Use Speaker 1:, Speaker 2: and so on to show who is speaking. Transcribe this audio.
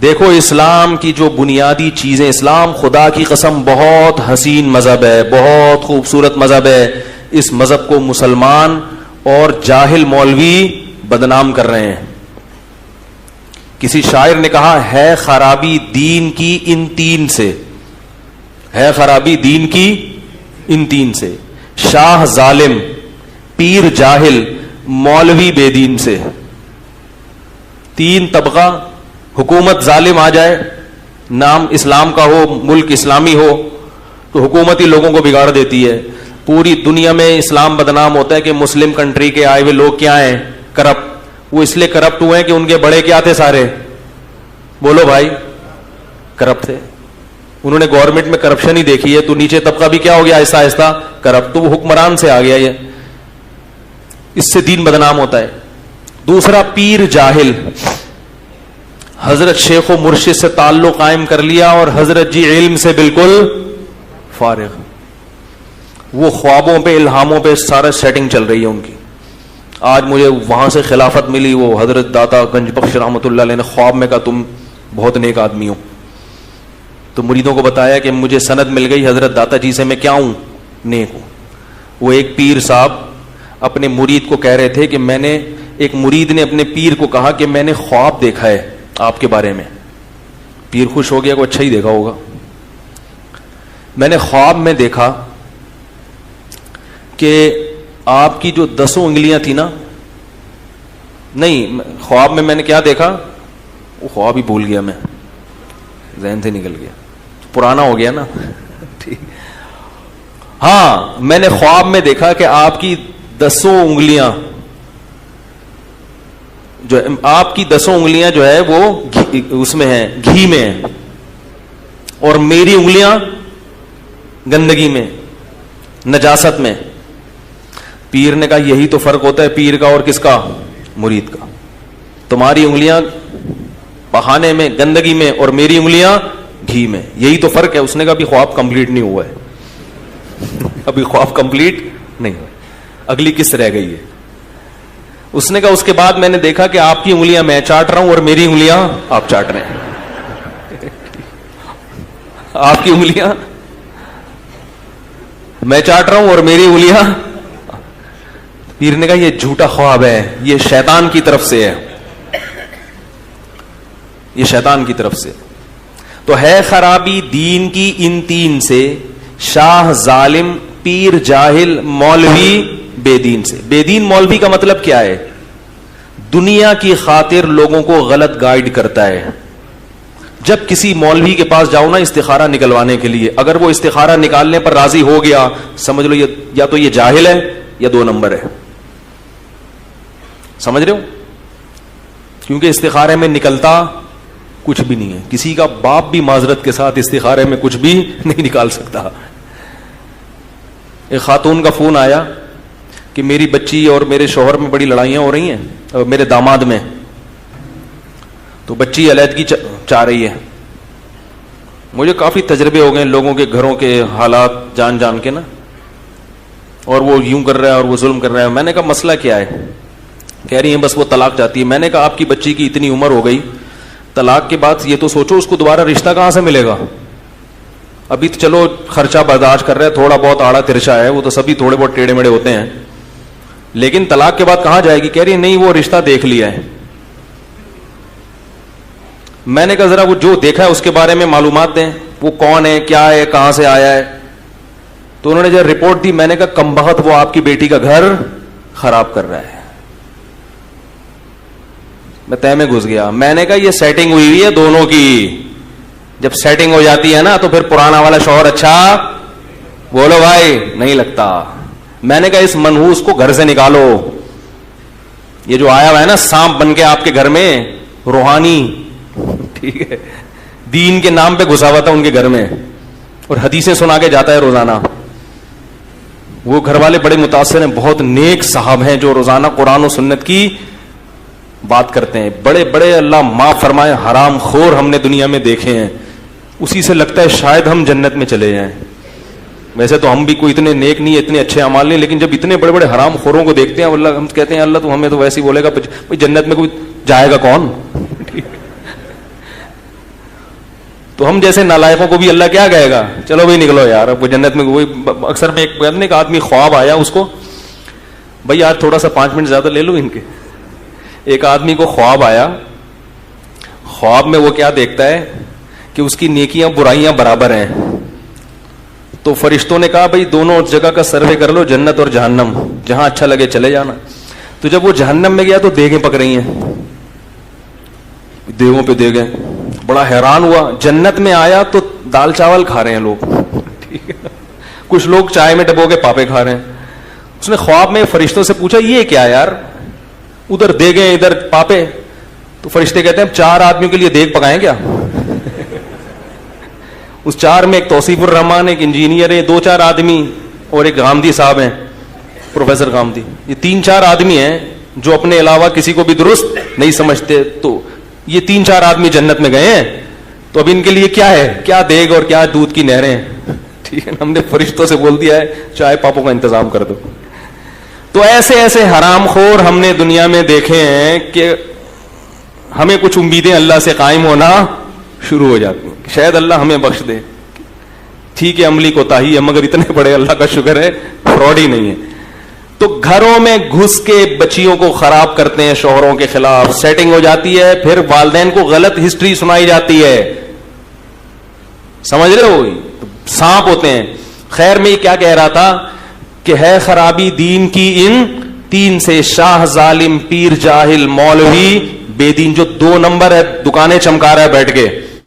Speaker 1: دیکھو اسلام کی جو بنیادی چیزیں, اسلام خدا کی قسم بہت حسین مذہب ہے, بہت خوبصورت مذہب ہے. اس مذہب کو مسلمان اور جاہل مولوی بدنام کر رہے ہیں. کسی شاعر نے کہا ہے خرابی دین کی ان تین سے, ہے خرابی دین کی ان تین سے, شاہ ظالم, پیر جاہل, مولوی بے دین سے. تین طبقہ, حکومت ظالم آ جائے, نام اسلام کا ہو, ملک اسلامی ہو, تو حکومت ہی لوگوں کو بگاڑ دیتی ہے. پوری دنیا میں اسلام بدنام ہوتا ہے کہ مسلم کنٹری کے آئے ہوئے لوگ کیا ہیں, کرپٹ. وہ اس لیے کرپٹ ہوئے ہیں کہ ان کے بڑے کیا تھے سارے, بولو بھائی, کرپٹ تھے. انہوں نے گورنمنٹ میں کرپشن ہی دیکھی ہے, تو نیچے طبقہ بھی کیا ہو گیا آہستہ آہستہ کرپٹ, تو وہ حکمران سے آ گیا. یہ اس سے دین بدنام ہوتا ہے. دوسرا پیر جاہل, حضرت شیخ و مرشد سے تعلق قائم کر لیا اور حضرت جی علم سے بالکل فارغ. وہ خوابوں پہ الہاموں پہ سارا سیٹنگ چل رہی ہے ان کی. آج مجھے وہاں سے خلافت ملی, وہ حضرت داتا گنج بخش رحمۃ اللہ علیہ نے خواب میں کہا تم بہت نیک آدمی ہو. تو مریدوں کو بتایا کہ مجھے سند مل گئی حضرت داتا جی سے, میں کیا ہوں, نیک ہوں. وہ ایک پیر صاحب اپنے مرید کو کہہ رہے تھے کہ میں نے, ایک مرید نے اپنے پیر کو کہا کہ میں نے خواب دیکھا ہے آپ کے بارے میں. پیر خوش ہو گیا, کو اچھا ہی دیکھا ہوگا. میں نے خواب میں دیکھا کہ آپ کی جو 10 انگلیاں تھی نا, نہیں خواب میں نے کیا دیکھا, وہ خواب ہی بھول گیا, میں ذہن سے نکل گیا, پرانا ہو گیا نا. ہاں میں نے خواب میں دیکھا کہ آپ کی 10 انگلیاں جو آپ کی 10 انگلیاں جو ہے وہ اس میں ہیں, گھی میں ہیں, اور میری انگلیاں گندگی میں, نجاست میں. پیر نے کہا یہی تو فرق ہوتا ہے پیر کا اور کس کا, مرید کا. تمہاری انگلیاں بہانے میں, گندگی میں, اور میری انگلیاں گھی میں, یہی تو فرق ہے. اس نے کہا ابھی خواب کمپلیٹ نہیں ہوا ہے, ابھی خواب کمپلیٹ نہیں ہوا, اگلی قسط رہ گئی ہے. اس نے کہا اس کے بعد میں نے دیکھا کہ آپ کی انگلیاں میں چاٹ رہا ہوں اور میری انگلیاں آپ چاٹ رہے ہیں. آپ کی انگلیاں میں چاٹ رہا ہوں اور میری انگلیاں. پیر نے کہا یہ جھوٹا خواب ہے, یہ شیطان کی طرف سے ہے, یہ شیطان کی طرف سے. تو ہے خرابی دین کی ان تین سے, شاہ ظالم, پیر جاہل, مولوی بے دین سے. بے دین مولوی کا مطلب کیا ہے, دنیا کی خاطر لوگوں کو غلط گائیڈ کرتا ہے. جب کسی مولوی کے پاس جاؤ نا استخارہ نکلوانے کے لیے, اگر وہ استخارہ نکالنے پر راضی ہو گیا, سمجھ لو یہ یا تو یہ جاہل ہے یا 2 نمبر ہے. سمجھ رہے ہو, کیونکہ استخارے میں نکلتا کچھ بھی نہیں ہے. کسی کا باپ بھی معذرت کے ساتھ استخارے میں کچھ بھی نہیں نکال سکتا. ایک خاتون کا فون آیا کہ میری بچی اور میرے شوہر میں بڑی لڑائیاں ہو رہی ہیں, اور میرے داماد میں, تو بچی علیحدگی چاہ رہی ہے. مجھے کافی تجربے ہو گئے لوگوں کے گھروں کے حالات جان جان کے نا, اور وہ یوں کر رہا ہے اور وہ ظلم کر رہا ہے. میں نے کہا مسئلہ کیا ہے, کہہ رہی ہیں بس وہ طلاق چاہتی ہے. میں نے کہا آپ کی بچی کی اتنی عمر ہو گئی, طلاق کے بعد یہ تو سوچو اس کو دوبارہ رشتہ کہاں سے ملے گا. ابھی تو چلو خرچہ برداشت کر رہے ہیں, تھوڑا بہت آڑا ترچا ہے, وہ تو سبھی تھوڑے بہت ٹیڑے میڑے ہوتے ہیں, لیکن طلاق کے بعد کہاں جائے گی. کہہ رہی نہیں وہ رشتہ دیکھ لیا ہے. میں نے کہا ذرا وہ جو دیکھا ہے اس کے بارے میں معلومات دیں, وہ کون ہے, کیا ہے, کہاں سے آیا ہے. تو انہوں نے جب رپورٹ دی, میں نے کہا کمبخت وہ آپ کی بیٹی کا گھر خراب کر رہا ہے. میں تہ میں گھس گیا. میں نے کہا یہ سیٹنگ ہوئی ہوئی ہے دونوں کی, جب سیٹنگ ہو جاتی ہے نا تو پھر پرانا والا شوہر اچھا, بولو بھائی, نہیں لگتا. میں نے کہا اس منحوس کو گھر سے نکالو, یہ جو آیا ہوا ہے نا سانپ بن کے آپ کے گھر میں, روحانی, ٹھیک ہے, دین کے نام پہ گھسا ہوا تھا ان کے گھر میں, اور حدیثیں سنا کے جاتا ہے روزانہ. وہ گھر والے بڑے متاثر ہیں, بہت نیک صاحب ہیں جو روزانہ قرآن و سنت کی بات کرتے ہیں. بڑے بڑے اللہ معاف فرمائے حرام خور ہم نے دنیا میں دیکھے ہیں, اسی سے لگتا ہے شاید ہم جنت میں چلے جائیں. ویسے تو ہم بھی کوئی اتنے نیک نہیں, اتنے اچھے اعمال نہیں, لیکن جب اتنے بڑے بڑے حرام خوروں کو دیکھتے ہیں, اللہ ہم کہتے ہیں اللہ تو ہمیں تو ویسے ہی بولے گا, جنت میں کوئی جائے گا کون. تو ہم جیسے نالائقوں کو بھی اللہ کیا کہے گا, چلو بھائی نکلو یار, اب وہ جنت میں. وہی اکثر میں ایک آدمی خواب آیا اس کو, بھائی آج تھوڑا سا 5 منٹ زیادہ لے لو ان کے. ایک آدمی کو خواب آیا, خواب میں وہ کیا دیکھتا ہے کہ اس کی نیکیاں برائیاں برابر ہیں. تو فرشتوں نے کہا بھائی دونوں جگہ کا سروے کر لو, جنت اور جہنم, جہاں اچھا لگے چلے جانا. تو جب وہ جہنم میں گیا تو دیگیں پک رہی ہیں, دیگوں پہ دیگیں, بڑا حیران ہوا. جنت میں آیا تو دال چاول کھا رہے ہیں لوگ, ٹھیک ہے, کچھ لوگ چائے میں ڈبو کے پاپے کھا رہے ہیں. اس نے خواب میں فرشتوں سے پوچھا یہ کیا یار, ادھر دیگیں ادھر پاپے. تو فرشتے کہتے ہیں 4 آدمیوں کے لیے دیگ پکائیں کیا. اس 4 میں ایک توصیف الرحمان, ایک انجینئر ہے, 2-4 آدمی, اور ایک غامدی صاحب ہیں, پروفیسر غامدی. یہ 3-4 آدمی ہیں جو اپنے علاوہ کسی کو بھی درست نہیں سمجھتے. تو یہ 3-4 آدمی جنت میں گئے ہیں, تو اب ان کے لیے کیا ہے, کیا دیگ اور کیا دودھ کی نہریں, ٹھیک ہے. ہم نے فرشتوں سے بول دیا ہے چائے پاپوں کا انتظام کر دو. تو ایسے ایسے حرام خور ہم نے دنیا میں دیکھے ہیں کہ ہمیں کچھ امیدیں اللہ سے قائم ہونا شروع ہو جاتی ہیں, شاید اللہ ہمیں بخش دے. ٹھیک ہے عملی کوتاہی ہے, مگر اتنے بڑے اللہ کا شکر ہے فراڈ ہی نہیں ہے. تو گھروں میں گھس کے بچیوں کو خراب کرتے ہیں, شوہروں کے خلاف سیٹنگ ہو جاتی ہے, پھر والدین کو غلط ہسٹری سنائی جاتی ہے, سمجھ رہے ہو, سانپ ہوتے ہیں. خیر میں یہ کیا کہہ رہا تھا کہ ہے خرابی دین کی ان 3 سے, شاہ ظالم پیر جاہل مولوی بے دین, جو 2 نمبر ہے, دکانیں چمکا رہا ہے بیٹھ کے,